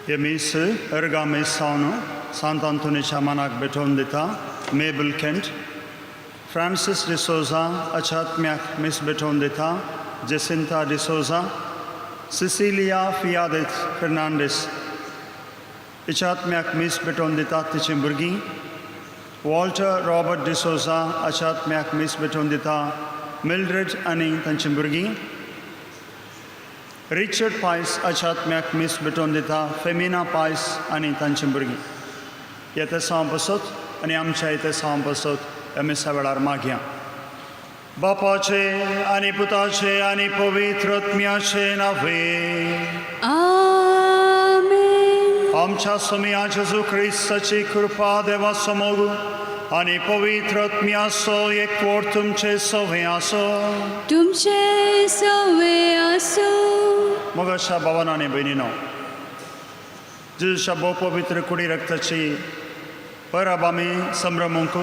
Yemis ergamis sauno Sant'Antonio Chamanak Betondita Mabel Kent Francis de Souza Achatmiak Miss Betondita Jacinta de Souza Cecilia Fiadet Fernandez Achatmiak Miss Betondita Tichimburgi Walter Robert de Souza Achatmiak Miss Betondita Mildred Annie Tanchimburgi Richard Pais Achatmiak Miss Betondita Femina Pais Annie Tanchimburgi Yete Sampasot आणि आमच्या इथे सांपसत आम्ही सगळ्यार मागया बापाचे आणि पुताचे आणि पवित्र आत्म्याचे नावे आमेन. आमच्या स्वामी जेजू ख्रिस्ताची कृपा देवा समोर आणि पवित्र आत्म्याचो एकवट तुमचे सवे असो तुमचे सवे असो. मग अशा भावांनो आणि बहिणींनो जेजूच्या बहु पवित्र कुडी रक्ताची परब आमी संभ्रमूंक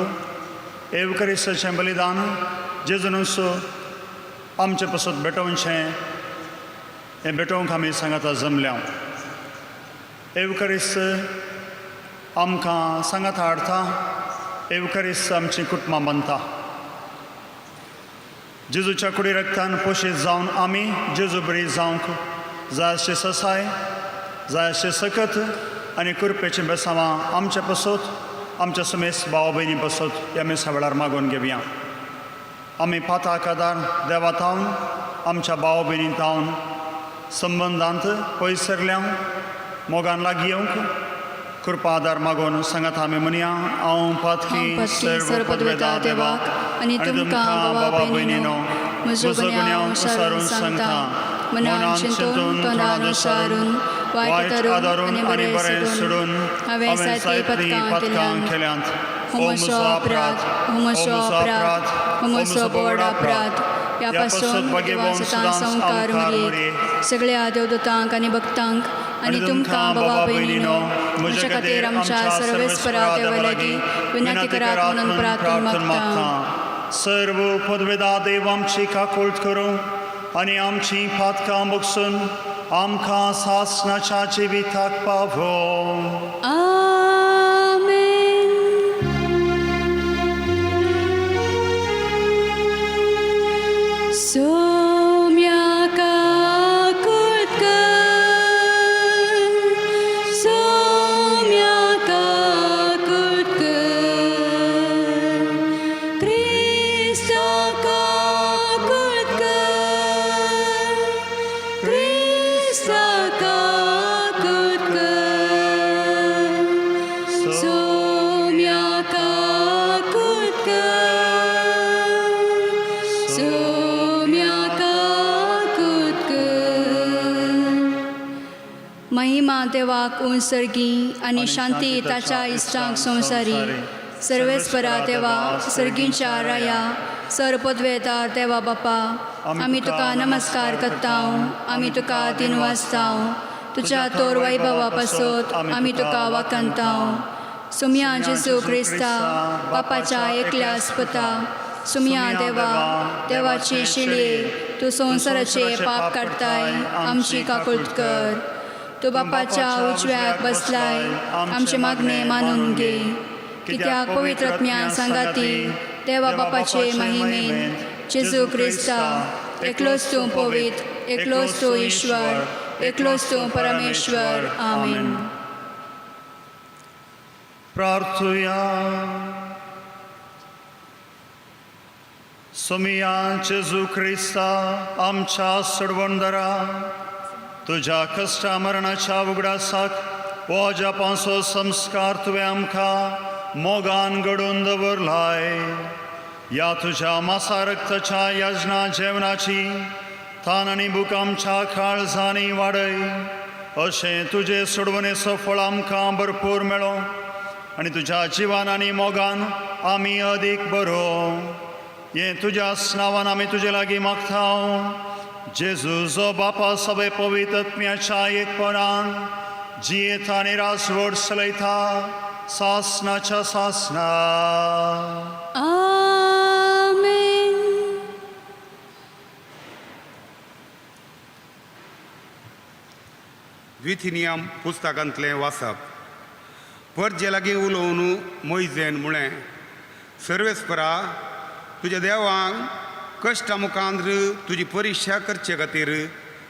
एवकरिस्ताचें बलिदान जेजूनुस आमचे पासून भेटोवचें हें भेटोवंक आमी सांगाता जमल्या एवकरिस्त आमकां सांगाता हाडटा एवकरिस्त आमची कुटुंबां बांदता जेजूच्या कुडी रक्तान पोशीत जावन आमी जेजू बरी जावंक जाय अशें ससाय जाय अशें सकत आनी कृपेचें बेसांवां आमचे पासून आमच्या समेस भाव भयणी पासून आमी सगळ्यार मागून घेवया आमी पाताक आदार देवा तावन आमच्या भाव भयणी तावन संबंदांत पयस सरल्या मोगान लागीं येवंक कृपा आदार मागून सांगात आमी म्हणया हांव पातकी सर्व पदवेता देवाक आनी तुमकां भावा भयणीनो म्हजो गुन्यांव विचारून सांगता मनान चिंतून तोंडान विचारून वायट करून आनी बरें सोडून हांवें जायती पदकां केल्यांत हो म्हजो अपराध हो म्हजो व्हड अपराध ह्या पासून देवाचो संवकार मरये सगळ्या देवदूतांक आनी भक्तांक आनी तुमकां भावा भयणीनो म्हजे खातीर आमच्या सर्वेस्परा देवा लागीं विनंती करात म्हणून प्रार्थना मागता सर्व पदवेदा देव आमची काकूळट करूं आनी आमची पातकां बगसून आमकां सासणाच्या जिविताक पावो आमेन. सोम्याका महिमा देवाक उंसर्गी आनी शांती ताच्या इश्टांक संवसारी सर्वेस्परा देवा सर्गींच्या राया सरपदवेदार देवा बापा आमी तुका नमस्कार करता आमी तुका दिन वाजता तुज्या तोर वैभवा पासून आमी तुका वाकणता सुम्या जेजू क्रिस्ता बापाच्या एकल्या आस्पता सुम्या देवा देवाची शिलये तूं संवसाराचे पाप काडताय आमची काकूळट कर तूं बापाच्या उजव्याक बसलाय आमचे मागणे मानून घे कित्याक पवित्र आत्म्यान सांगाती देवा बापाचे महिमेन जेजू क्रिस्ता एकलोच तूं पवित्र एकलोच तूं ईश्वर एकलोच तूं परमेश्वर आमेन. प्रार्थुया सुमिया जेजू क्रिस्ता आमच्या सोडवणदारा तुझ्या कष्टा मरणाच्या उगडासाक हो जपांचो संस्कार तुवें आमकां मोगान घडोवन दवरलाय या तुझ्या मासा रक्ताच्या यजना जेवणाची थान आनी भूक आमच्या काळजांनी वाडय अशें तुजे सोडवणेचो फळ आमकां भरपूर मेळो आनी तुज्या जिवान आनी मोगान आमी अदीक बरो हें तुज्या नांवान आमी तुजे लागीं मागता जेजू जो बापा सगळे पवित्र आत्म्याच्या एकपणान जियेता आनी रासवड चलयता सासणाच्या सासणा आमेन. द्विथिनियम पुस्तकांतलें वाचप. परजे लागीं उलोवन मोइजेन म्हळें, सर्वेस्परा, तुज्या देवाक कश्टा मुखांत तुजी परिक्षा करचे खातीर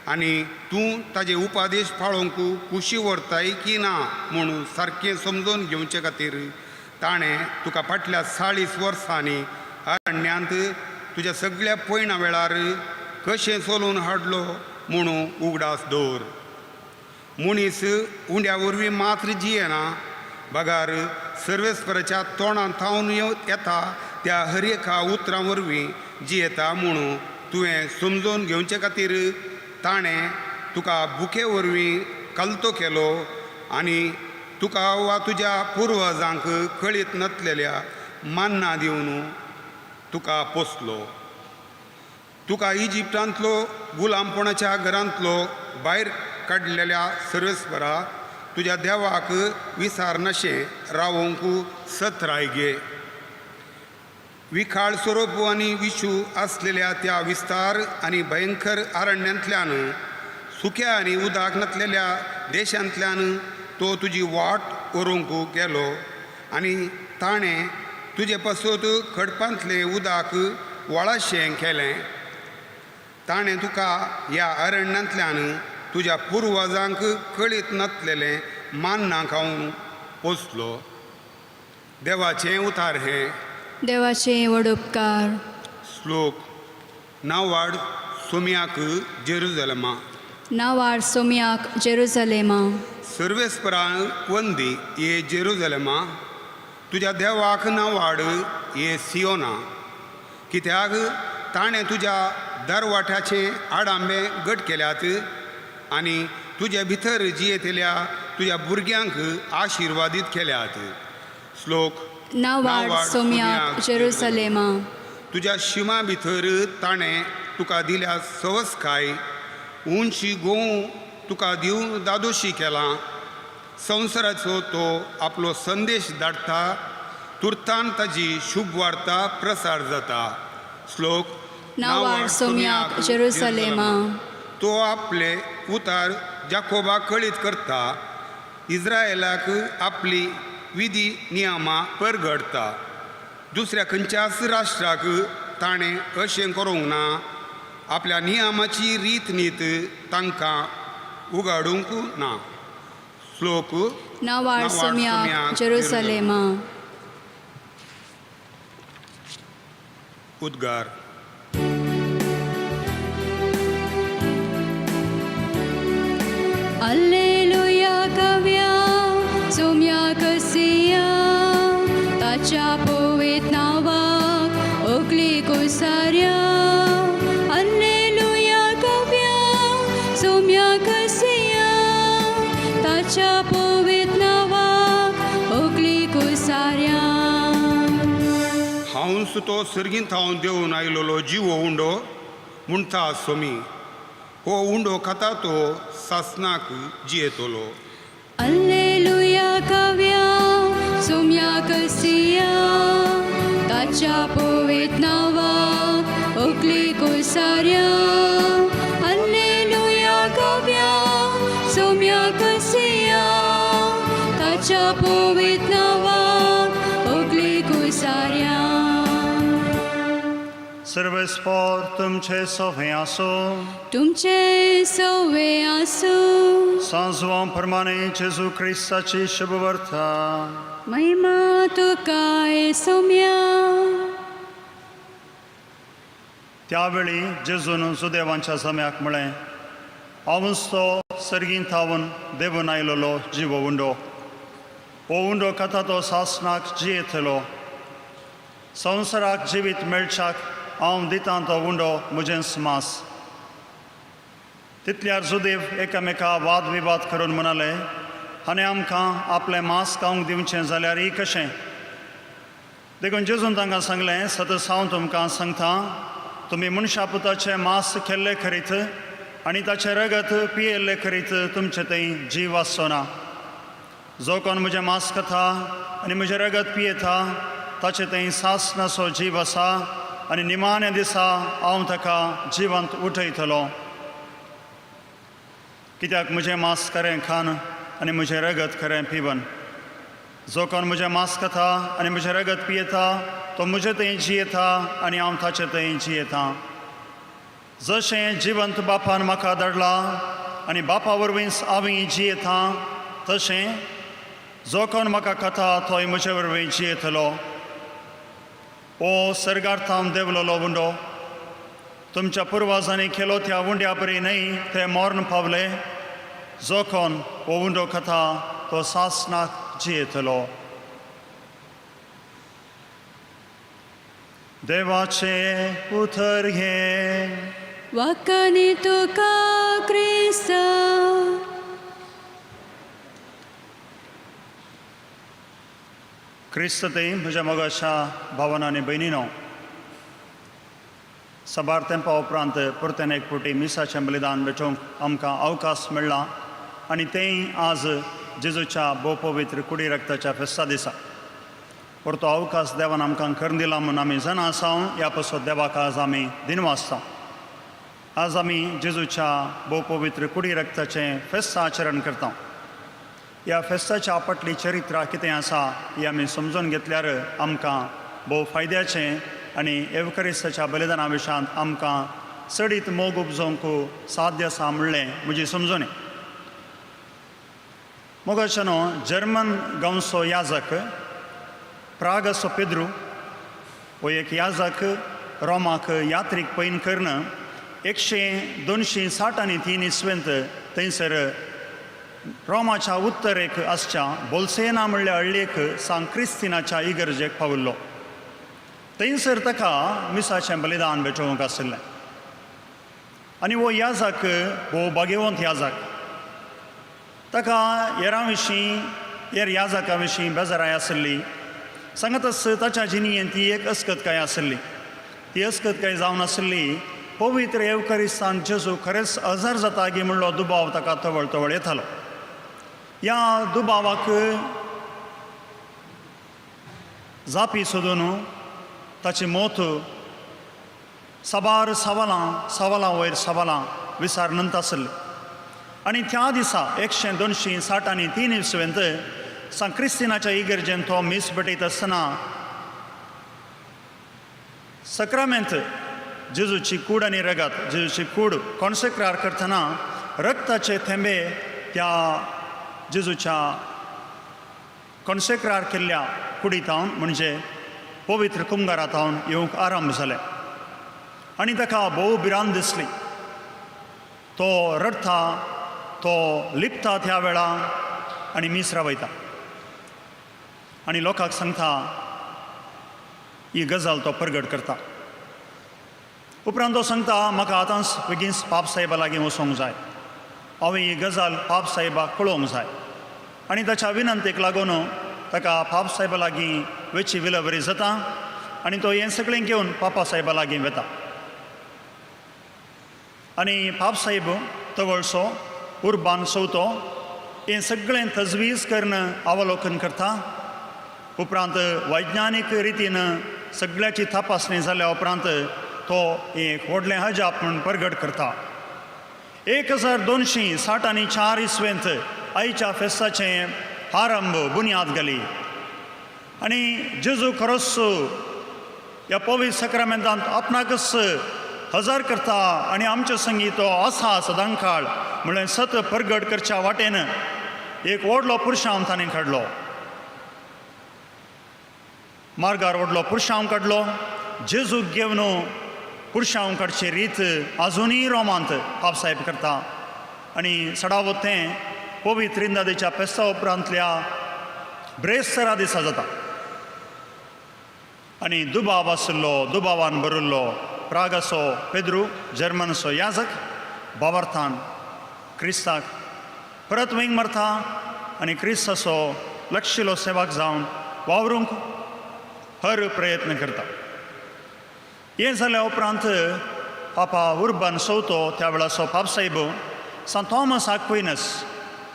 आनी तूं ताजे उपादेश पाळोवंक कुशी व्हरताय की ना म्हणून सारकें समजून घेवचे खातीर ताणें तुका फाटल्या 40 वर्सांनी अरण्यांत तुज्या सगळ्या पयणा वेळार कशें चलोवन हाडलो म्हणून उगडास दवर. मनीस उंड्या वरवीं मात्र जियेना, बगार सर्वेस्पराच्या तोंडांत थावन येता त्या हर एका उतरां वरवीं जियेता म्हणून तुवें समजून घेवचे खातीर ताणें तुका बुके वरवीं कल्तो केलो आनी तुका वा तुज्या पुर्वजांक कळीत नासलेल्या मान्ना दिवन तुका पोसलो. तुका इजिप्टांतलो गुलामपणाच्या घरांतलो भायर काडलेल्या सर्वेस्परा, तुज्या देवाक विसार नाशें रावोंक सतराय घे. विखाळ स्वरूप आनी विशू आसलेल्या त्या विस्तार आनी भयंकर अरण्यांतल्यान सुक्या आनी उदक नासलेल्या देशांतल्यान तो तुजी वाट व्हरूंक गेलो आनी ताणें तुजे पासत खडपांतलें उदक वळाशें केलें. ताणें तुका ह्या अरण्यांतल्यान तुज्या पुर्वजांक कळीत नासलेलें मान्ना खावन पोसलो. देवाचें उतार हें. देवाचे व्हड उपकार. श्लोक. नावाड सोम्याक जेरुजलेमा. नावाड सोम्याक जेरुजलेमा. सर्वेस्परा वंदी ये जेरुजलेमा, तुज्या देवाक नावाड ये सियोना, कित्याक ताणें तुज्या दरवाट्याचे आडांबे घट केल्यात आनी तुजे भितर जियेतल्या तुज्या भुरग्यांक आशिर्वादीत केल्यात. श्लोक. नावाड सोम्याक जेरुजलेमा. तुज्या शिमा भितर ताणें तुका दिल्या सवस्काय उंची गोव तुका दिवं दादोशी केला. संवसाराचो तो आपलो संदेश धाडटा, तुर्तान ताजी शुभ वार्ता प्रसार जाता. श्लोक. नावाड सोम्याक जेरुजलेमा. तो आपले उतार जाकोबाक कळीत करता, इस्रायेलाक आपली विधी नियमां परगडता. दुसऱ्या खंयच्याच राष्ट्राक ताणें अशें करूंक ना. आपल्या नियमाची रीत नीत तांकां उगाडूंक ना. श्लोक. नावाड सोम्याक जेरुजलेमा. उद्गार. Alleluia kavya सोम्याक सिया, ताच्या पवित नावाक ओकली कुसार्या. Alleluia kavya सोम्याक सिया, ताच्या पवित नावाक ओकली कुसार्या. हांव सुतो सर्गींत हांव देंवन आयलोलो जिवो उंडो म्हणटा सोमी. हो उंडो खाता तो सासनाक जियेतलो. Alleluia kavya सोम्याक सिया, ताच्या पवित नावाक ओकली कुसार्या. Alleluia kavya सोम्याक सिया, ताच्या पवित नावाक ओकली कुसार्या. सर्वेस्पर तुमचे सव्हे आसो. तुमचे सवे आसूं. सांजवां प्रमाणे जेजू ख्रिस्ताची शुभ वार्ता. महिमा तुका सोम्या. त्यावेळी जेजून सुदैवांच्या जम्याक म्हळें, हांवूच तो सर्गींत थावन देवून आयलोलो जिवो उंडो. हो उंडो खाता तो सासनाक जियेतलो. संवसाराक जिवीत मेळच्याक हांव दितां तो उंडो म्हजें मास. तितल्यार जुदेव एकामेका वाद विवाद करून म्हणाले, आनी आमकां आपलें मास खावंक दिवचें जाल्यार ही कशें? देखून जेजून तांकां सांगलें, सतत हांव तुमकां सांगता, तुमी मनशा पुताचें मास केल्लें खरीत आनी ताचें रगत पियेल्लें खरीत तुमचे थंय जीव आसचो ना. जो कोण म्हजें मास खाता आनी म्हजें रगत पियेता ताचे थंय सासनाचो जीव आसा आनी निमाण्या दिसा हांव ताका जिवंत उठयतलो. कित्याक म्हजें मांस खरें खान आनी म्हजें रगत खरें पिवन. जो कोण म्हजें मांस खाता आनी म्हजें रगत पियेता तो म्हजे थंय जियेता आनी हांव ताचे थंय जियेता. जशें जिवंत बापान म्हाका धाडला आनी बापा वरवींच हांवें जियेता तशें जो कोण म्हाका खाता तोय म्हजे वरवीं जियेतलो. ओ सर्गार्थांत देवलोलो उंडो, तुमच्या पुर्वजांनी केलो त्या उंड्या परी न्हय ते मरण पावले. जो कोण हो उंडो खाता तो सासनाक जियेतलो. देवाचे उतर घे. वाकानी तुका क्रिस्त. क्रिस्त ते म्हज्या मोगाच्या भावांनो आनी भयणीनो, सबार तेंपा उपरांत परतेन एक फावटी मिसाचें बलिदान भेटोवंक आमकां अवकाश मेळ्ळा आनी तेंय आज जेजूच्या भोव पवित्र कुडी रक्ताच्या फेस्ता दिसा. परतो अवकाश देवान आमकां करून दिला म्हूण आमी जाणा आसां. ह्या पासत देवाक आज आमी दिनवासता. आज आमी जेजूच्या भोव पवित्र कुडी रक्ताचें फेस्त आचरण करता. ह्या फेस्ताच्या आपटली चरित्रा कितें आसा ही आमी समजून घेतल्यार आमकां भोव फायद्याचें आनी एवकरिस्ताच्या बलिदाना विशयांत आमकां चडीत मोग उपजोवंक साध्य आसा म्हणलें म्हजी समजूणी. मोगाच्यानो जर्मन गांवचो याजक प्रागसो पेद्रू हो एक याजक रोमाक यात्रेक पैन करून 1260 इसवेंत थंयसर रोमाच्या उत्तरेक आसच्या बोल्सेना म्हणल्या हळ्ळेक सांत क्रिस्तिनाच्या इगर्जेक पावल्लो. थंयसर ताका मिसाचें बलिदान भेटोवंक आशिल्लें. आनी हो याजक हो भाग्यवंत याजक. ताका हेरां विशीं हेर याजकां विशीं बेजाराय आशिल्ली. सांगतच ताच्या जिणयेंत ती एक अस्कतकाय आशिल्ली. ती अस्कतकाय जावन आशिल्ली पवित्र एवकरिस्तांत जेजू खरेंच हजर जाता गी म्हणलो दुबाव ताका तवळ तवळ येतालो. ह्या दुबावाक जापी सोदून ताची मोत साबार सवालां वयर सवालां विचारनंत आसली. आनी त्या दिसा 1260 इसवेंत सांत क्रिस्तिनाच्या इगर्जेन तो मीस भेटयत आसतना सक्रामेंत जेजूची कूड आनी रगत जेजूची कूड कॉन्सेक्रार करतना रक्ताचे थेंबे त्या जेजूच्या कॉन्सेक्रार केल्ल्या कुडींतावन म्हणजे पवित्र कुंभारांतावन येवंक आरंभ जाले. आनी ताका भोव भिरांत दिसली. तो रडता, तो लिपता त्या वेळा आनी मिसरा वयता आनी लोकांक सांगता ही गजाल तो प्रगट करता. उपरांत तो सांगता म्हाका आतांच बेगीन पाप साहेबा लागीं वचोंक जाय. हांवें ही गजाल पाप साहेबाक कळोवंक जाय. आनी ताच्या विनंतेक लागून ताका पाप साहेबा लागीं वेची विलवरी जाता आनी तो हें सगळें घेवन पापा साहेबा लागीं वता. आनी पाप साहेब तवळसो उर्बान चवथो हें सगळें तजवीज करून अवलोकन करता. उपरांत वैज्ञानीक रितीन सगळ्याची तपासणी जाल्या उपरांत तो एक व्हडलें अजाप म्हणून प्रगट करता. 1264 इसवेंत आयच्या फेस्ताचें आरंभ बुन्याद घाली आनी जेजू खरोच ह्या पवित्र सक्रामेंतांत आपणाकच हजर करता आनी आमचे संगी तो आसा सदांकाळ म्हळ्यार सत प्रगट करच्या वाटेन एक व्हडलो पुरशांव ताणें काडलो. मार्गार व्हडलो पुरशांव काडलो. जेजूक घेवन पुरशांव काडची रीत आजुनूय रोमांत पाप साहेब करता. आनी सडावत तें पवित्र इंदादेच्या फेस्ता उपरांतल्या ब्रेस्तरा दिसा जाता. आनी दुबाव आशिल्लो दुबावान भरिल्लो प्रागसो पेद्रू जर्मनसो याजक भावार्थान क्रिस्ताक परत वैंग मारता आनी क्रिस्ताचो लक्षिलो सेवाक जावन वावरूंक हर प्रयत्न करता. हें जाल्या उपरांत पापा उर्बान चवथो त्या वेळाचो पाप साहेब सांत थॉमस आक्विनस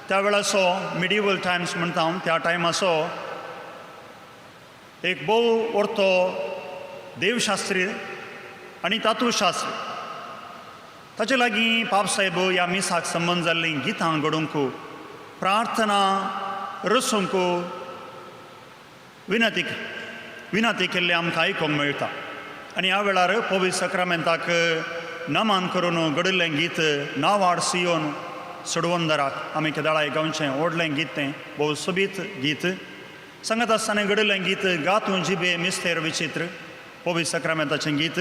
त्या वेळाचो मिडिवल टायम्स म्हणटा त्या टायमाचो एक भोव व्हडतो देवशास्त्री आनी तातूशास्त्री ताचे लागीं पापसाहेब ह्या मिसाक संबंद जाल्लीं गितां घडोवंक प्रार्थना रचूंक विनंती केल्ली आमकां आयकूंक मेळटा आनी ह्या वेळार पवित्र सक्रामेंताक नमन करून घडिल्लें गीत नावाड सियोन सोडवंदराक आमी केदाळाय गांवचें व्हडलें गीत तें भोव सोबीत गीत सांगत आसतना घडिल्लें गीत गातूं जिबे मिस्तेर विचित्र पवित्र सक्रामेंताचें गीत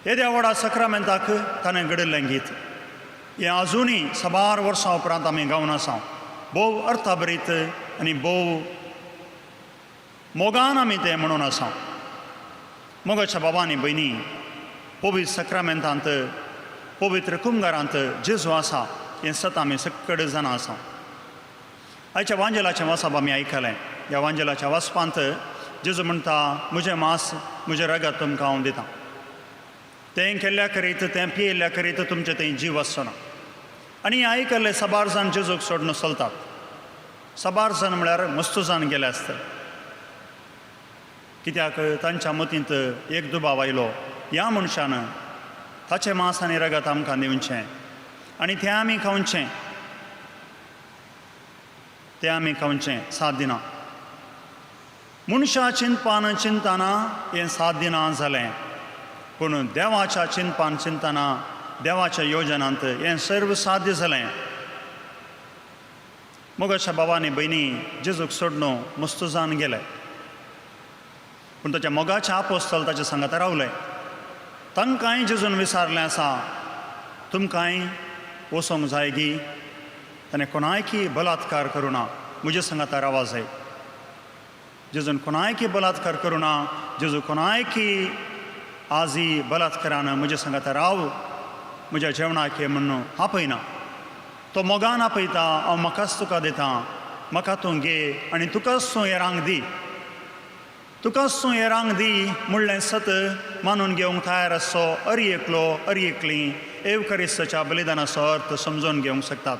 येद्या व्हडा सक्रामेंताक ताणें घडिल्लें गीत हें आजुनी साबार वर्सां उपरांत आमी गावन आसा भोव अर्थाभरीत आनी भोव मोगान आमी तें म्हणून आसा मोगाच्या बाबांनी भयणी पवित्र सक्रामेंतांत पवित्र कुंभारांत जेजू आसा हें सत आमी सकड जाणा आसा आयच्या वांजेलाचें वाचप आमी आयकलें ह्या वांजेलाच्या वाचपांत जेजू म्हणटा म्हजें मांस म्हजें रगत तुमकां हांव दितां तें केल्ल्या करीत तें पियेल्ल्या करीत तुमचें तें जीव आसचो ना आनी हें आयकल्ले साबार जाण जेजूक सोडून चलतात साबार जाण म्हळ्यार मस्त जाण गेले आसतात कित्याक तांच्या मतींत एक दुबाव आयलो ह्या मनशान ताचें मांस आनी रगत आमकां दिवचें आनी तें आमी खावचें तें आमी खावचें 7 दिनां मनशा चिंतपान चिंतना हें 7 दिनां जालें पूण देवाच्या चिंतपान चिंतना देवाच्या योजनांत हें सर्व साध्य जालें मोगाच्या बाबांनी भयणी जेजूक सोडून मस्त जावन गेले पूण ताच्या मोगाचे आपोस्तल ताचे सांगात रावले तांकांय जेजून विचारलें आसा तुमकांय वचोंक जाय गी ताणें कोणायकी बलात्कार करूं ना म्हजे सांगात रावा जाय जेजून कोणायकी बलात्कार करूं ना जेजू कोणायकी आजी बलात्कारान म्हजे सांगात राव म्हज्या जेवणाक ये म्हणून आपयना तो मोगान आपयता हांव म्हाकाच तुका दितां म्हाका तूं घे आनी तुकाच तूं हेरांक दी तुकाच तूं हेरांक दी म्हणलें सत मानून घेवंक तयार आसचो एकली एवकरिस्ताच्या बलिदानाचो अर्थ समजून घेवंक शकतात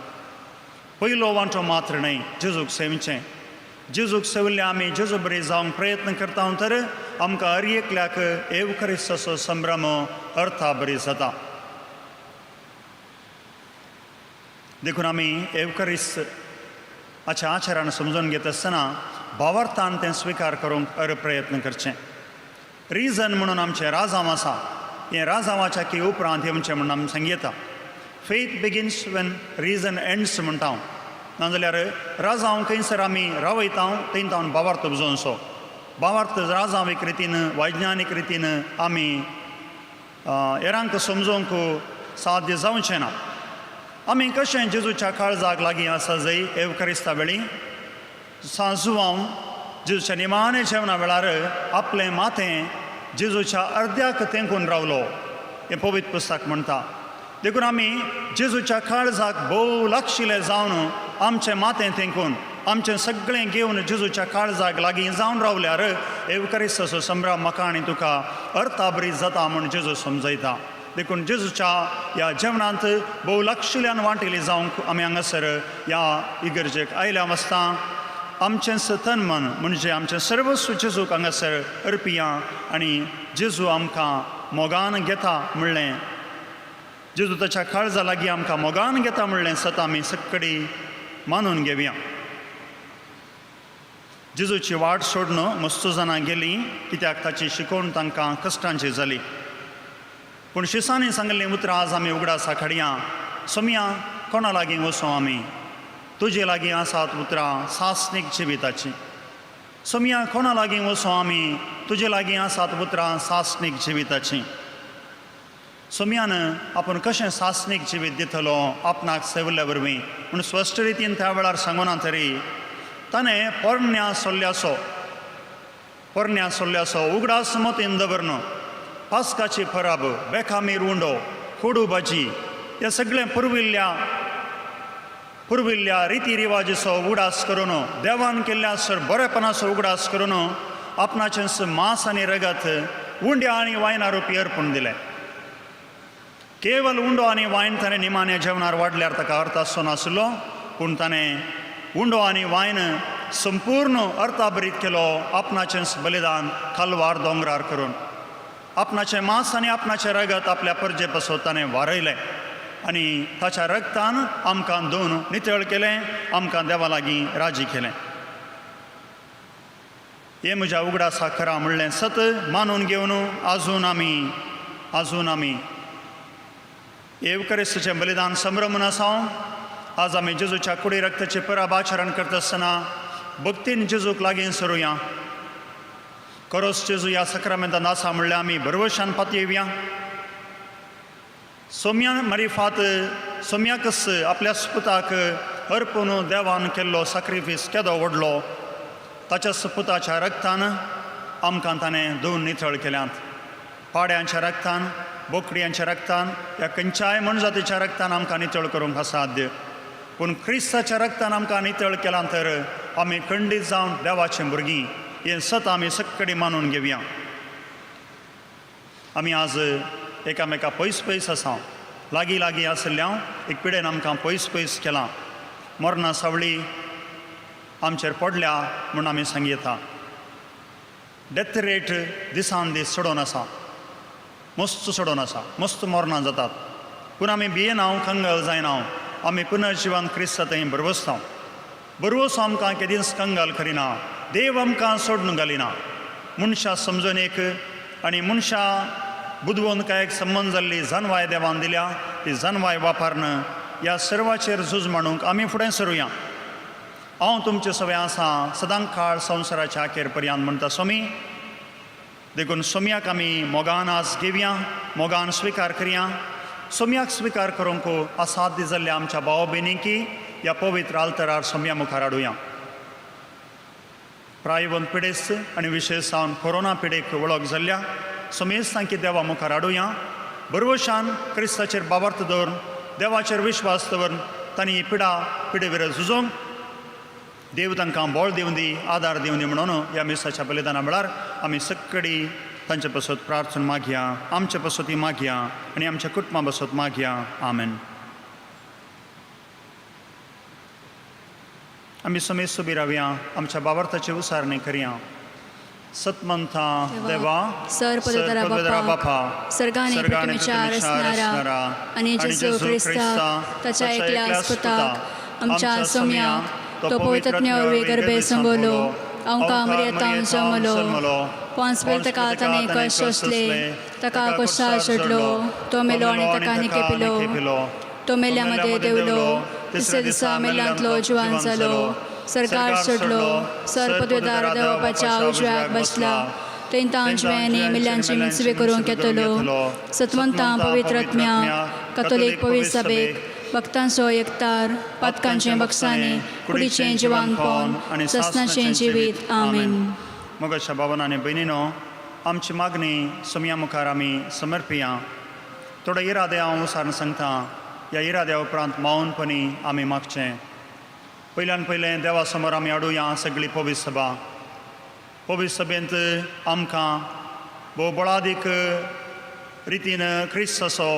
पयलो वांटो मात्र न्हय जेजूक सेवचें जेजूक सेविल्ले आमी जेजू बरी जावंक प्रयत्न करता तर आमकां एकल्याक एवकरिस्ताचो संभ्रम अर्था बरी जाता देखून आमी एवकरिस्ताच्या आचारान समजून घेत आसतना भावार्थान तें स्विकार करूंक प्रयत्न करचें रिजन म्हणून आमचें राजांव आसा हें राजांवाच्या की उपरांत येवचें म्हणून आमी सांगता faith begins when reason ends म्हणटा हांव नाजाल्यार राजांव खंयसर आमी रावयता थंय तावन भावार्थ बुजोवचो भावार्थ राजांवीक रितीन वैज्ञानीक रितीन आमी हेरांक समजोवंक साध्य जावचें ना आमी कशें जेजूच्या काळजाक लागीं आसा जंय एवकरिस्ता वेळी सांजुवांव जेजूच्या निमाणे जेवणा वेळार आपलें माथें जेजूच्या अर्द्याक तेंकून रावलो हें पवित्र पुस्तक म्हणटा देखून आमी जेजूच्या काळजाक भोव लागशिल्ले जावन आमचें माथें तेंकून आमचें सगळें घेवन जेजूच्या काळजाक लागीं जावन रावल्यार एवकरिस्ताचो संभ्रम म्हाका आनी तुका अर्थाबरीत जाता म्हूण जेजू समजयता देखून जेजूच्या ह्या जेवणांत भोव लागशिल्ल्यान वांटिली जावंक आमी हांगासर ह्या इगर्जेक आयल्या आसता आमचें तन मन म्हणजे आमचें सर्वस्व जेजूक हांगासर अर्पिया आनी जेजू आमकां मोगान घेता म्हणलें जेजू ताच्या काळजा लागीं आमकां मोगान घेता म्हणलें सत आमी सक्कडी मानून घेवया जेजूची वाट सोडून मस्त जाणां गेलीं कित्याक ताची शिकोवण तांकां कश्टांची जाली पूण शिसांनी सांगलें उतरां आज आमी उगडासा खडया सोम्या कोणा लागीं वचूं आमी तुजे लागीं आसात उतरां सासणीक जिविताची सोम्या कोणा लागीं वचूं आमी तुजे लागीं आसात उतरां सासणीक जिविताची सोम्यान आपूण कशें सासणीक जिवीत दितलो आपणाक सेविल्ल्या वरवीं म्हूण स्पश्ट रितीन त्या वेळार सांगना तरी ताणें पोरण्या सोल्ल्याचो उगडास मतीन दवरन पास्काची फराब बेकामीर उंडो कोडू भाजी हे सगळें पुरविल्ल्या रिती रिवाजीचो उगडास करून देवान केल्ल्या सर बरेपणाचो उगडास करून आपणाचें मांस आनी रगत उंड्या आनी वायना रुपी अर्पण दिलें केवल उंडो आनी वायन ताणें निमाण्या जेवणार वाडल्यार ताका अर्थ आसचो नासलो पूण ताणें उंडो आनी वायन संपूर्ण अर्थाबरीत केलो आपणाचें बलिदान कलवार दोंगरार करून आपणाचें मांस आनी आपणाचें रगत आपल्या परजे पासत ताणें वारयलें आनी ताच्या रगतान आमकां धुवन नितळ केलें, आमकां देवा लागीं राजी केलें. हें म्हज्या उगडासा खरा म्हणलें सत मानून घेवन आजून आमी एवकरिस्ताचें बलिदान संभ्रमून आसा. आज आमी जेजूच्या कुडी रक्ताचें परब आचरण करता आसतना भक्तीन जेजूक लागीं सरुया. खरोच जेजू ह्या सक्रामेंतान आसा म्हणल्यार आमी भरवशान पातये येवया. सोम्या मारिफात सोम्याकच आपल्या सुपुताक अर्पून देवान केल्लो सॅक्रिफीस केदो व्हडलो. ताच्या सुपुताच्या रक्तान आमकां ताणें धुवन नितळ केल्यांत. पाड्यांच्या रक्तान, बोकड्यांच्या रक्तान, ह्या खंयच्याय मनजातीच्या रक्तान आमकां नितळ करूंक असाध्य. पूण क्रिस्ताच्या रक्तान आमकां नितळ केलां तर आमी खंडीत जावन देवाचीं भुरगीं हें सत आमी सक्कडी मानून घेवया. आमी आज एकामेका पयस आसा, लागीं आसल्या एक पिडेन आमकां पयस केलां. मरणा सावळी आमचेर पडल्या म्हूण आमी सांग येता. डेथ रेट दिसान दीस चडोवन आसा, मस्त चडोवन आसा, मस्त मरणां जातात. पूण आमी भियेना, कंगाल जायना. आमी पुनर्जिवन क्रिस्ता थंय बरवसता. बरवस आमकां केदींच कंगाल करिना. देव आमकां सोडून घालिना. मनशां समजून एक आनी मनशां बुदवून कांय संबंद जाल्ली जानवाय देवान दिल्या. ती जानवाय वापरन ह्या सर्वाचेर झूज मांडूंक आमी फुडें सरुया. हांव तुमचे सगळे आसा सदां काळ संवसाराच्या अखेर पर्यंत म्हणटा स्वामी. देखून सोम्याक आमी मोगान आज घेवया, मोगान स्विकार करया. सोम्याक स्विकार करूंक असाध्य जाल्ल्या आमच्या भाव भयणींकी ह्या पवित्र आल्तरार सोम्या मुखार हाडुया. प्रायवंत पिडेस्त आनी विशेश जावन कोरोना पिडेक वळख जाल्ल्या सोमेस्तांकी देवा मुखार हाडुया. बरवशान क्रिस्ताचेर बाबर्थ दवरून, देवाचेर विश्वास दवरून तांणी ही पिडे विरस झुजोंक देव तांकां बळ दिवन दी, आदार दिवन दी म्हणून ह्या मिसाच्या बलिदाना वेळार आमी सक्कडी तांचे पासत प्रार्थना मागया, आमचे पासती मागया आनी आमच्या कुटुंबा पासत मागया. आमेन. आमी समेस उबी रावया, आमच्या बाबर्थाची उसारणी करया. सतमंथा देवा, सर्वपदरा बापा, सर्गांनी पृथ्वीच्या असणारा आणि जेजू ख्रिस्ता ताच्या एकल्या सुपुताक आमच्या सोम्या तो पवित्रत्म्यावर गर्भे संभोलो, आमकां अमृतान जमलो. पांच ताका ताणें कश्ट सोंसले, ताका कश्टार चडलो, तो मेलो आनी ताका निके पिलो. तो मेल्या मध्ये देवलो, तिसऱ्या दिसा मेल्यांतलो जिवान जालो, सरकार चडलो, सरपदवेदार देवाच्या उजव्याक बसला. थंय तां जिवेंनी मेल्यांची मिसवे करूंक येतलो. सतवंतां पवित्रत्म्या कॅथोलीक पवित्र सभेक भक्तांचो एकतार, पातकांचें बक्षांनी, कुडीचें जिवानपण आनी ससनाचें जिवीत. आमेन. मोगाच्या भावान आनी भयणीनो, आमची मागणी सोम्या मुखार आमी समर्पिया. थोडो इरादे हांव उसारण सांगता. ह्या इराद्या उपरांत मौनपणी आमी मागचें. पयल्यान पयलें देवा समोर आमी हाडुया सगळी पवित्र सभा. पवित्र सभेंत आमकां भोव बळादीक रितीन क्रिस्ताचो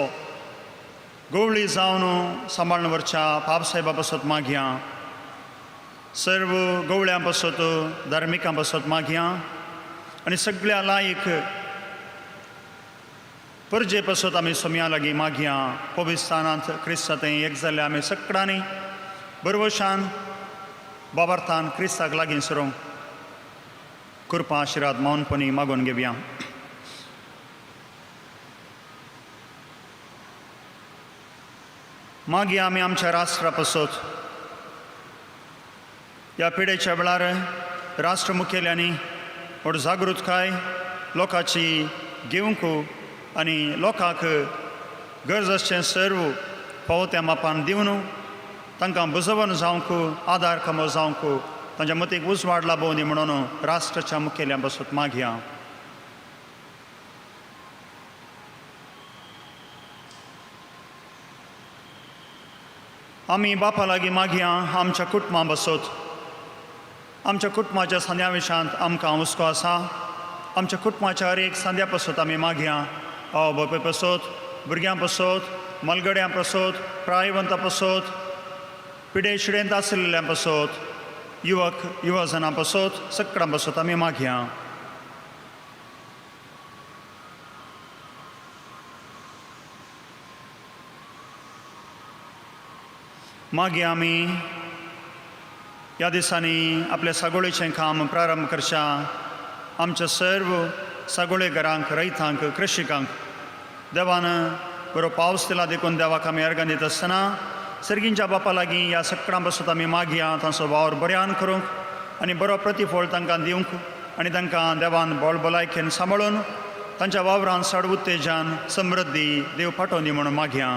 गवळी जावन सांबाळून व्हरच्या पापसाहेबा पासत मागया. सर्व गवळ्यां पासत, धार्मिकां पासत मागया आनी सगळ्या लायक परजे पासत आमी सोम्या लागीं मागया. पवित्र स्थानांत क्रिस्ता थंय एक जाल्ले आमी सगळ्यांनी बरवशान बाबार्थान क्रिस्ताक लागीं सरूंक कृपा आशिर्वाद मौनपणी मागून घेवया. मागया आमी आमच्या राष्ट्रा पासत. ह्या पिडेच्या वेळार राष्ट्र मुखेल्यांनी व्हड जागृतकाय लोकांची घेवंक आनी लोकांक गरज आसचें सर्व फावो त्या मापान दिवन तांकां बुजवण जावंक, आदार कमो जावंक, तांच्या मतीक उजवाड लाभोव दी म्हणून राष्ट्राच्या मुखेल्या पासत मागया. आमी बापा लागीं मागया आमच्या कुटुंबां पासत. आमच्या कुटुंबाच्या सांद्या विशांत आमकां हुस्को आसा. आमच्या कुटुंबाच्या हर एक सांद्या पासत आमी मागया. आवय बापूय पासत, भुरग्यां पासत, मलगड्यां पासत, प्रायवंतां पासत, पिडे शिडेंत आशिल्ल्या पासत, युवा जनां पासत, सगळ्यां पासत आमी मागया. मागी आमी ह्या दिसांनी आपल्या सागोळेचें काम प्रारंभ करच्या आमच्या सर्व सागोळेकारांक रैतांक कृषिकांक देवान बरो पावस दिला देखून देवाक आमी अर्गां दित आसतना सर्गींच्या बापा लागीं ह्या सकाळां पासून आमी मागया तांचो वावर बऱ्यान करूंक आनी बरो प्रतिफळ तांकां दिवंक आनी तांकां देवान बोळबोलायकेन सांबाळून तांच्या वावरांत चड उत्तेजान समृद्धी देव पाठोवन दी म्हणून मागया.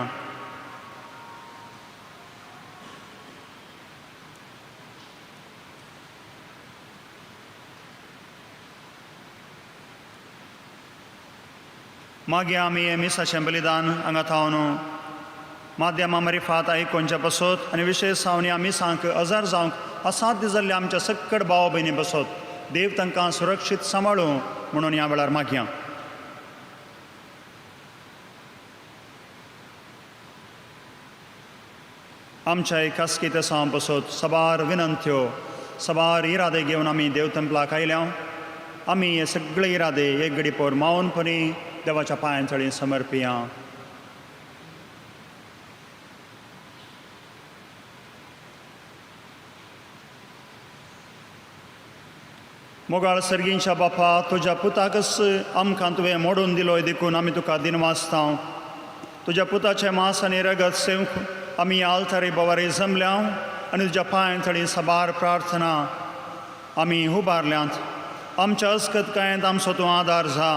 मागया आमी हे मिसाचें बलिदान हांगा थावन माध्यमां मरिफात आयकोनच्या बसत आनी विशेश सावनी आमी सांग हजार जावंक असाध्य जाल्ले आमच्या सक्कड भाव भयणी बसत देव तांकां सुरक्षीत सांबाळूं म्हणून ह्या वेळार मागया. आमच्या कास्कीत सावन बसत सबार विनंत्यो सबार इरादे घेवन आमी देव तंपलाक आयल्या. आमी हे सगळे इरादे एक घडी पोर मावनपणी देवाच्या पांयांतळी समर्पिया. मोगाळ सर्गींच्या बापा तुज्या पुताकच आमकां तुवें मोडून दिलोय देखून आमी तुका दिनवासता. तुज्या पुताचें मांस आनी रगत सेवंक आमी आल्तारी बोवारी जमल्या आनी तुज्या पांयांतळी सबार प्रार्थना आमी उबारल्यांत. आमच्या अस्कतकायेंत आमचो तूं आदार जा.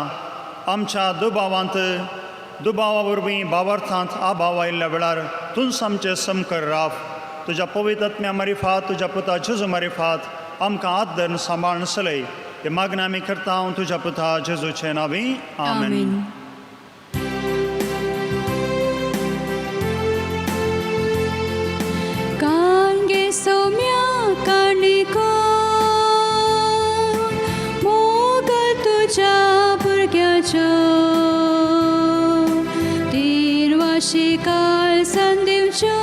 आमच्या दुबावा वरवीं भावार्थांत आभाव आयिल्ल्या वेळार तूंच आमचें समकर राव. तुज्या पवित्र आत्म्या मरिफात तुज्या पुता जेजू मरिफात आमकां आदर सांबाळून चलय. हे मागणी आमी करता तुज्या पुता जेजूचे नांवी आमेन. कांगे सौम्या काणिको मोगल तुज्या भुरग्याच्यो तीन वाशी काळ संदिवच्यो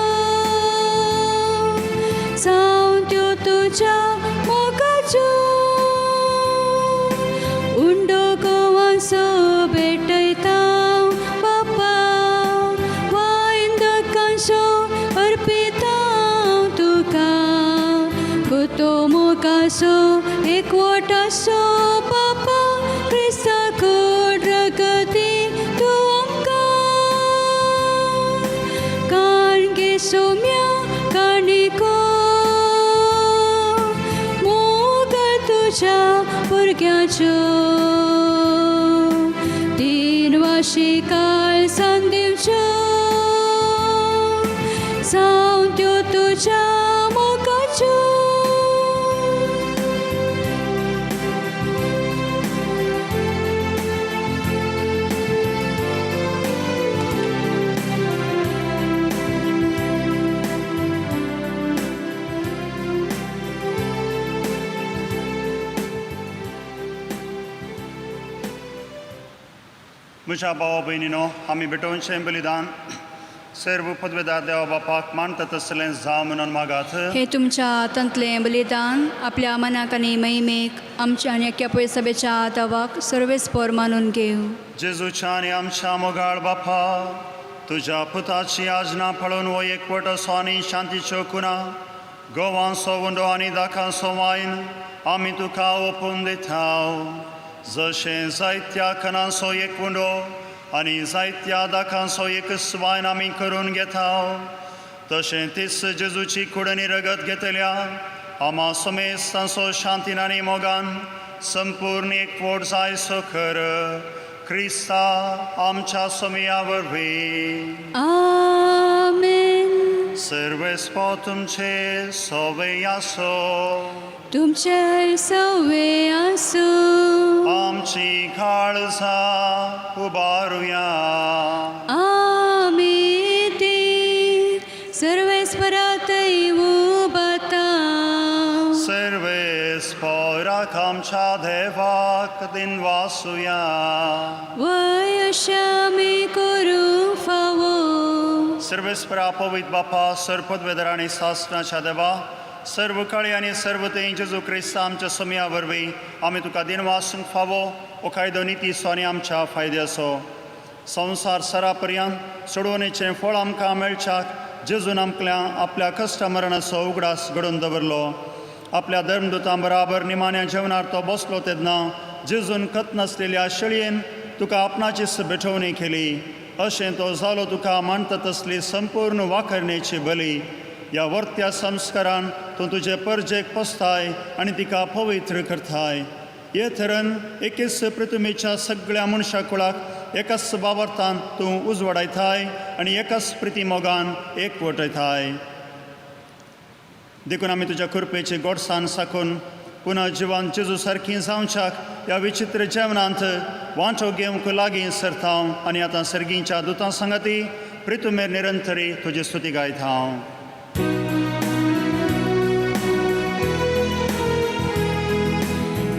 जावं त्यो तुज्या मोगाच्यो उंडो गोवांचो भेटयता बापा वायंदकांचो अर्पिता तुका गुतो मोगाचो एकवटाचो बापा क्रिस्ता कोड रगती तूं आमकां काणगे सौम्या काणिको मोगल तुज्या भुरग्याच्यो तीन वाशी काळ संदिवच्यो जावं त्यो तुज्या मोगाच्यो म्हज्या भावा भयणीनो आमी भेटोवचें बलिदान सर्व पदवेदार देवा बापाक मानता तसलें जावं म्हणून मागात. हे तुमच्या हातांतलें बलिदान आपल्या मनाक आनी महिमेक आमच्या आनी एक्या पळय सभेच्या आदावाक सर्वेस्पर मानून घेव. जेजूच्या आनी आमच्या मोगाळ बापा तुज्या पुताची याजना पळोवन हो एकवट असो आनी शांतीच्यो कुना गोवांचो उंडो आनी दाखांचो वायन आमी तुका ओपून दिता. जशें जायत्या कणांचो एक उंडो आनी जायत्या दाखांचो एक वायन आमी करून घेता तशें तीच जेजूची कूड आनी रगत घेतल्या आमा समेस तांचो शांतीन आनी मोगान संपूर्ण एकवट जायसो कर क्रिस्ता आमच्या समिया वरवीं. आमेन. सर्वेस्पो तुमचे सवे आसो. तुमचे सवे आसो. आमची काळजा उबारुया. आमी ती सर्वेस्परातय उबाता. सर्वेस्पराक आमच्या देवाक दिनवासुया. वयशामी करू फावो. सर्वेस्परा पवित्र बापा सरपदवेदर आनी शास्त्राच्या देवा सर्व काळी आनी सर्व तें जेजू क्रिस्ता आमच्या समिया वरवीं आमी तुका दिनवासूंक फावो हो कायदो नितीसो आनी आमच्या फायद्याचो संवसार सरा पर्यंत सोडवणेचें फळ आमकां मेळच्याक जेजून आपल्या कश्ट मरणाचो उगडास घडोवन दवरलो. आपल्या धर्मदुतां बराबर निमाण्या जेवणार तो बसलो तेन्ना जेजून कत नासलेल्या शेळयेन तुका आपणाची बेठवणी केली. अशें तो जालो तुका मानता तसली संपूर्ण वाखरणेची बली. ह्या वर्त्या संस्कारान तूं तुजे परजेक पोसताय आनी तिका पवित्र करताय. हे तरेन एकेच पृथ्वीच्या सगळ्या मनशा कुळाक एकाच बाबर्तान तूं उजवाडायताय आनी एकाच प्रितीमोगान एकवटायताय. देखून आमी तुज्या कृपेची गोडसाण साकून पुन्हा जिवान जेजू सारकीं जावच्याक ह्या विचित्र जेवणांत वांटो घेवंक लागीं सरता आनी आतां सर्गींच्या दुतां सांगाती प्रितुमेर निरंतरी तुजी स्तुती गायता.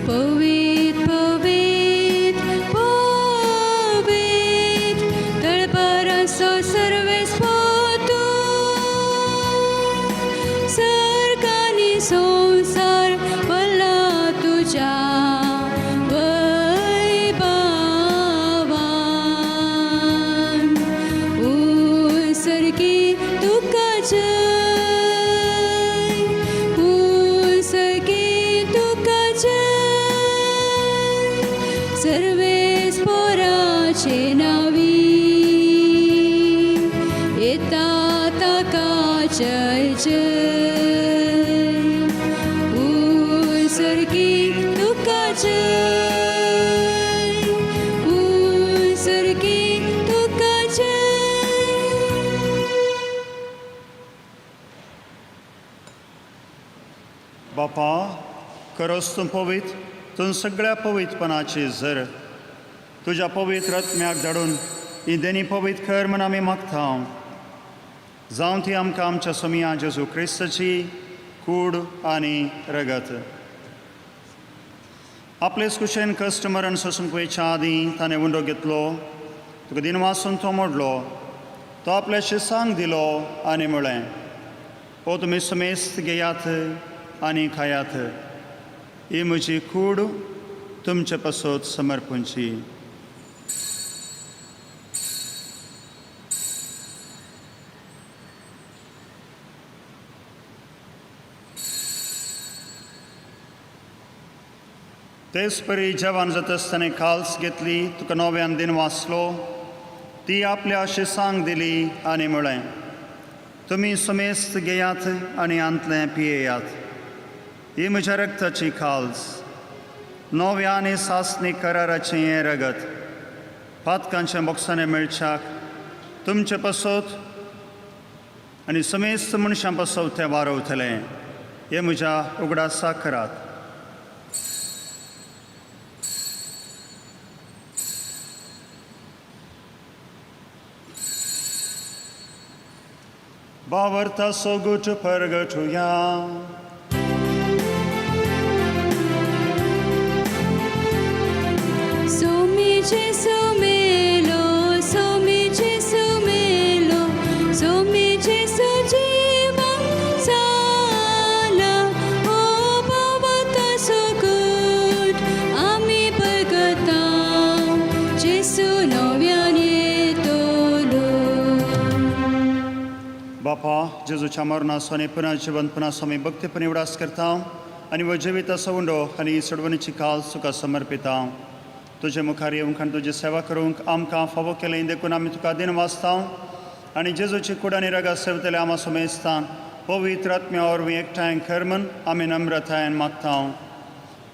पवित पवित पवित तळपराचो सर्वेस्पो सर्गांनी संसार भरला तुज्या वैभवान. सर्गी तुका जय, सर्गी तुका जय, सर्वेस्पराचे नावी येता ताका जय जय. सर्गी तुका जय, सर्गी तुका जय. बापा, खरोच तूं पवित्र, तूं सगळ्या पवित्रपणाची झर. तुज्या पवित्र आत्म्याक धाडून ही देणी पवित्र कर म्हूण आमी मागता. जावं ती आमकां आमच्या सोमिया जेजू क्रिस्ताची कूड आनी रगत. आपलेच कुशेन कश्ट मरण सोसूंक वयच्या आदीं ताणें उंडो घेतलो. तुका दिन वासून तो मोडलो. तो आपल्या शिसांक दिलो आनी म्हळें, ओ तुमी समेस्त घेयात आनी खायात. ही म्हजी कूड तुमचे पासत समर्पणची. तेच परी जेवण जाता आसतना काल्स घेतली, तुका नव्यान दिन वाचलो. ती आपल्या शिसांक दिली आनी म्हळें, तुमी समेस्त घेयात आनी आंतलें पियेयात. ही म्हज्या रक्ताची काल्स, नव्या आनी सासणी कराराचें हें रगत. पातकांच्या बोक्सांनी मेळच्याक तुमचे पासत आनी समेस्त मनशां पासत तें वारवतलें. हें म्हज्या उगडासा करात. Bavarta sogutu pergatuya. Somice somelo, somice somelo, somice sojivan sala. O bhavata so good, ami pergata, Jesu novyane tolo. बापा, जेजूच्या मरणाचो आनी पुन्हा जिवंतपणाचो आमी भक्तीपणी उडास करता आनी व जिविताचो उंडो आनी सोडवणीची काल तुका समर्पिता. तुजे मुखार येवंक आनी तुजी सेवा करूंक आमकां फावो केलें देखून आमी तुका दिन वाचता आनी जेजूची कूड आनी रगत सेवतले आमा समेस्तान पवित्र आत्म्या वरवीं एकठांय कर म्हूण आमी नम्रतायेन मागता.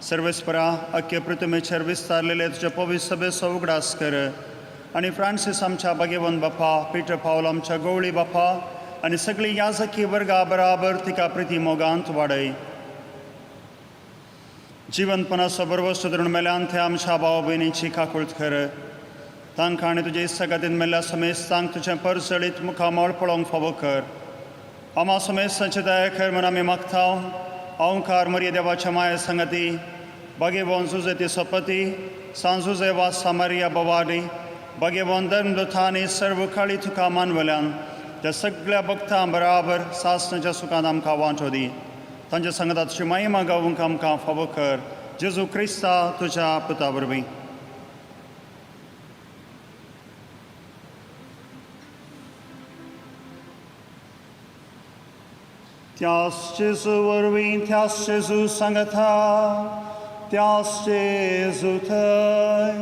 सर्वेस्परा अख्खे पृथ्वीचेर विस्तारलेले तुजे पवित्र सभेचो उगडास कर आनी फ्रांसीस आमच्या भाग्यवंत बापा, पिटर पावल आमच्या गवळी बापा आनी सगळीं याजकी वर्गा बराबर तिका प्रिती मोगांत वाडय. जिवंतपणाचो बरवस्तो धरून मेल्यान ते आमच्या भाव भयणीची काकुळट कर. तांकां आनी तुजे इश्टगातीन मेल्ल्या समेस्तांक तुजें परसळीत मुखामळ पळोवंक फावो कर. आमा समेस्तांची दया कर म्हूण आमी मागता. ओंकार मरिये देवाच्या माये संगती, भाग्यवान जुजे तिचो पती, सांजुजे वा सामारिया बवाडी, भाग्यवान धर्मदुतांनी सर्व काळी तुका मानवल्यान त्या सगळ्या भक्तां बराबर सासणाच्या सुखांत आमकां वांटो दी. तांच्या संगताची महिमा गावूंक आमकां फावो कर. जेजू क्रिस्ता तुज्या पुता वरवीं. Tias Jesu vorvin, tias Jesu sangatha, tias Jesu tăi.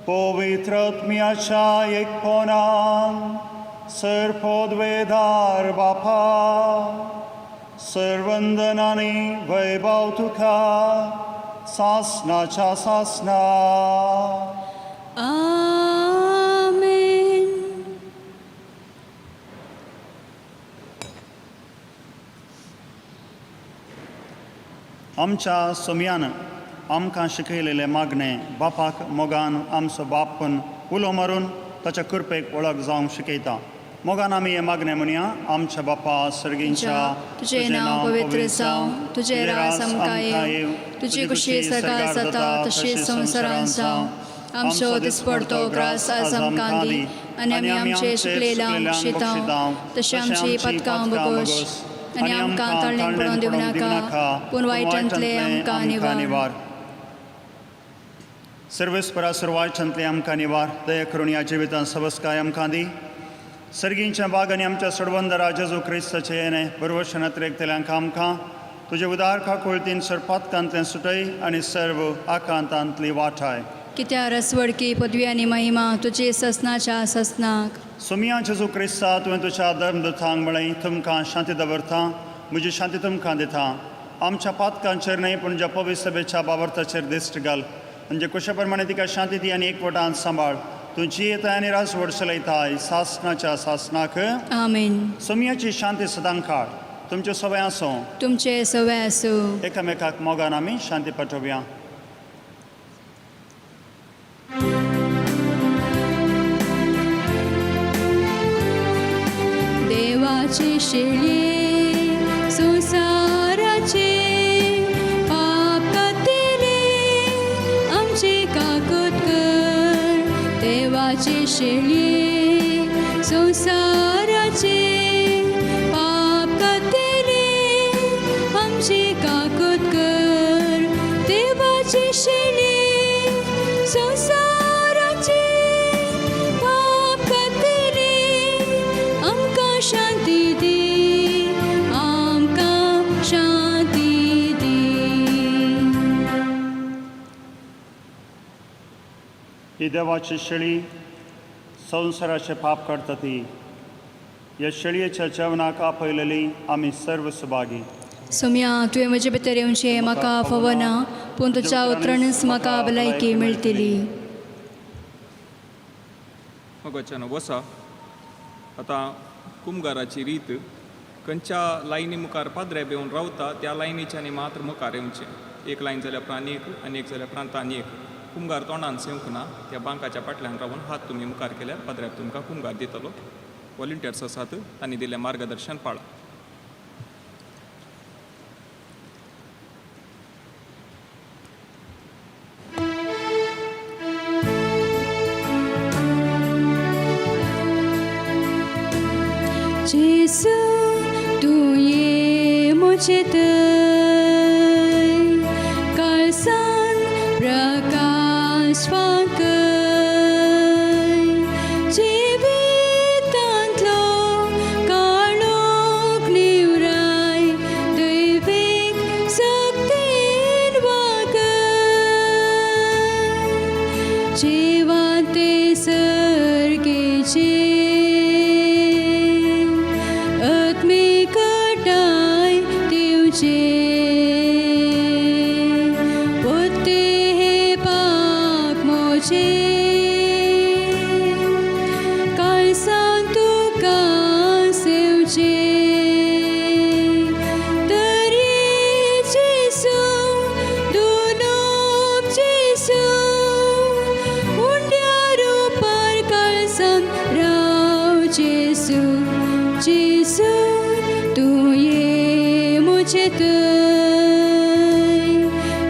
Povitrat miacha ek ponan, sir podvedar bapa, sir vandanani vaibhav tuka, sasna cha sasna. Amen. आमच्या सोम्यान आमकां शिकयलेले मागणे बापाक मोगान आमचो बाप पण उलो मारून ताच्या कृपेक वळख जावंक शिकयता. मोगान आमी हे मागणे म्हणया. आमच्या बापा सर्गींच्या तुझे नाव पवित्र जावं, तुझे राज आमकां येव, तुझी कुशी सरकार जाता तशी संवसारांत जावं. आमचो दिसपडतो ग्रास आज आमकां दी, आनी आमी आमचे शिकलेल्यांक शिताव तशी आमची पदकां बगोश, आनी आमकां तळ्ळें पडोवन दिवं नाका, पूण वायटांतले आमकां निवार. सर्वेस्परा सर्वांच्यातले आमकां निवार. दया करून ह्या जिवितांत सबस्काय आमकां दी. सर्गींच्या बाग आनी आमच्या सोडवंदरा जेजू क्रिस्ताचे येणे बरवशनात रेगतल्यांक आमकां तुजे उदार काकुळतीन सरपातकांतलें सुटय आनी सर्व आकांतांतली वाठाय. कित्या रसवडकी पदवी आनी महिमा तुजे ससनाच्या ससनाक. सोमिया जेजू क्रिस्ता तुवें तुज्या धर्मदुतांक म्हळें तुमकां शांती दवरता, म्हजी शांती तुमकां दिता. आमच्या पातकांचेर न्हय पूण ज्या पवित्र सभेच्या बाबर्ताचेर दिश्ट घाल. म्हणजे कुशे प्रमाणे तिका शांती दी आनी एकवटान सांबाळ. तुजी येताय आनी राजवड चलयताय सासनाच्या सासनाक. आमेन. सोमियाची शांती सदां काळ तुमचे सवय आसूं. तुमचे सवय आसूं. एकामेकाक मोगान आमी शांती पाठोवया. देवाचे शेळये संसाराचे पाप खातीरे आमचे काकूत कर. देवाचे शेळये संसाराचे पाप खातीरे आमचे काकूत कर. देवाचे शेळये संसाराचे पाप खातीरे आमकां शांती दी, आमकां शांती दी. ही देवाची शेळी संवसाराचे पाप काडटा ती. ह्या शेळयेच्या जेवणाक आपयलेली आमी सर्व सुभागी. सोम्या तुवें म्हजे भितर येवचें म्हाका फावो ना, पूण तुज्या उतरानच म्हाका भलायकी मेळटली. मगोच्यान वसा. आतां कुमगाराची रीत खंयच्या लायनी मुखार पाद्रे बेवन रावता त्या लायनीच्यानी मात्र मुखार येवचें. एक लायन जाल्यार उपरांत एक आनी एक जाल्यार उपरांत आनी एक. कुमगार तोंडान सेवंक ना. त्या बांकाच्या फाटल्यान रावन हात तुमी मुखार केल्यार पाद्र्याक तुमकां कुमगार दितलो. वॉलंटियर्स आसात तांणी दिल्लें मार्गदर्शन पाळा. जेसू तूं ये मुझे थंय, काळसान प्रकाश वांकय. जिवितांतलो काळोख निवराय, दैवीक सक्तीन वागय. जिवांते सर्गेचे आत्मिकटाय दिवचे. पोते हे पाक मोचे काळसान तुका सेवचे. तरी जेसू दुनूब जेसू उंड्या रुपार काळसान राव. जेसू जेसू तूं ये मुझे थंय,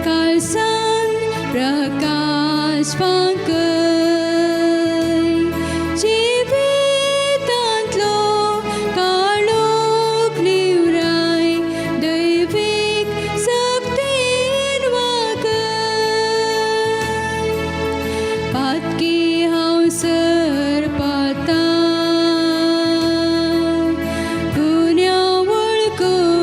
काळसान प्रकाश वांकय. जिवितांतलो काळोख निवराय, दैवीक सक्तीन वागय. पातकी हांव सरपतां, गुन्या वळखून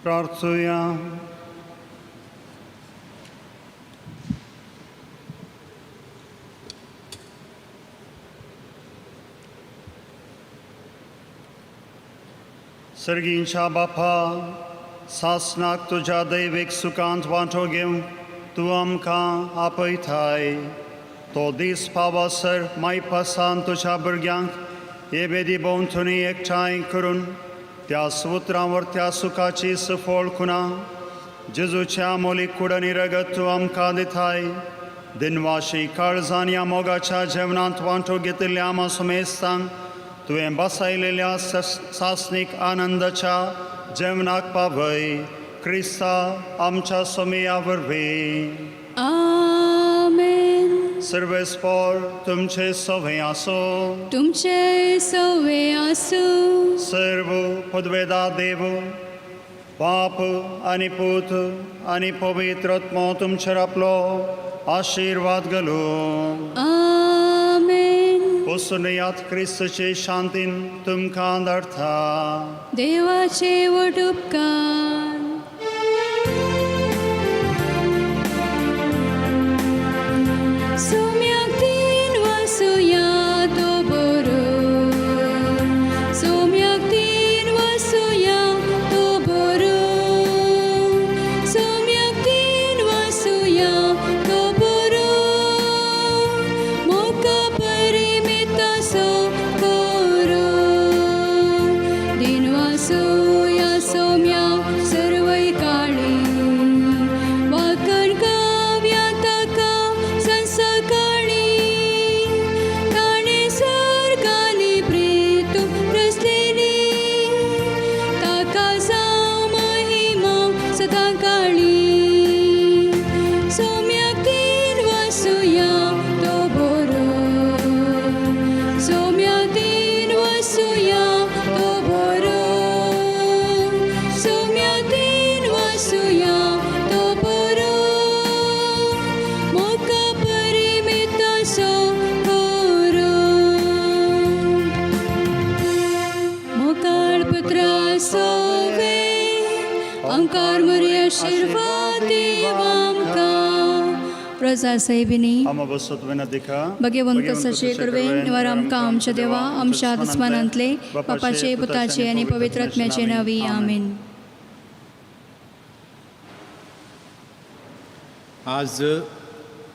प्रार्थूया. सर्गींच्या बापा, सासनाक तुझ्या दैविक सुखांत वांटो घेवं तूं आमकां आपयताय. तो दीस पावसर माय पासान तुझ्या भुरग्यांक हे बेदी भोंवतणी एकठांय करून त्या सुत्रांवर त्या सुखाची सफोळ खुना जेजूच्या मोलीक कुडनी रगत तूं आमकां दिताय. दिनवाशी काळजान या मोगाच्या जेवणांत वांटो घेतिल्ल्या आमा सुमेस्तांक तुवें बसयलेल्या सासनीक आनंदाच्या जेवणाक पावय. क्रिस्ता आमच्या सोमया वरवीं. आमेन. सर्वेस्पर तुमचे सवे आसो. तुमचे सवे आसूं. सर्व पदवेदा देव बाप आनी पूत आनी पवित्र आत्मो तुमचेर आपलो आशीर्वाद घालूं. आमेन. पोसुनयात क्रिस्तचे शांतीन तुमकां धाडटा. देवाचे वट उपकार. सोम्याक तीन वासुया तो बरो. सोम्याक तीन वासुया तो बरो. सोम्याक तीन वासुया तो बरो. मोका परिमिता सो करो. दिन वासुया सोम्या सर्वै काळी. वाकण काव्या ताका संसकाळी. ताणे सर्गाली प्रीत रचलेली. ताका जावं महिमा सदां काळी. सोम्याक तीन वासुया तो बरो. सोम्याक तीन वासुया तो बरो. सोम्याक तीन वासुया तो बरो. मोका परिमिता सो करो. मोकाळ पुत्रा सोवे आमकां बरी आशीर्वाद दीव आमकां. प्रजा साहेबिनी आमा बसत विनंतिका भगवंत कसाचे करवेन निवार आमकां आमच्या देवा आमच्या दुस्मानांतले बापाचे पुताचे आनी पवित्र आत्म्याचे नावी. आमेन. आज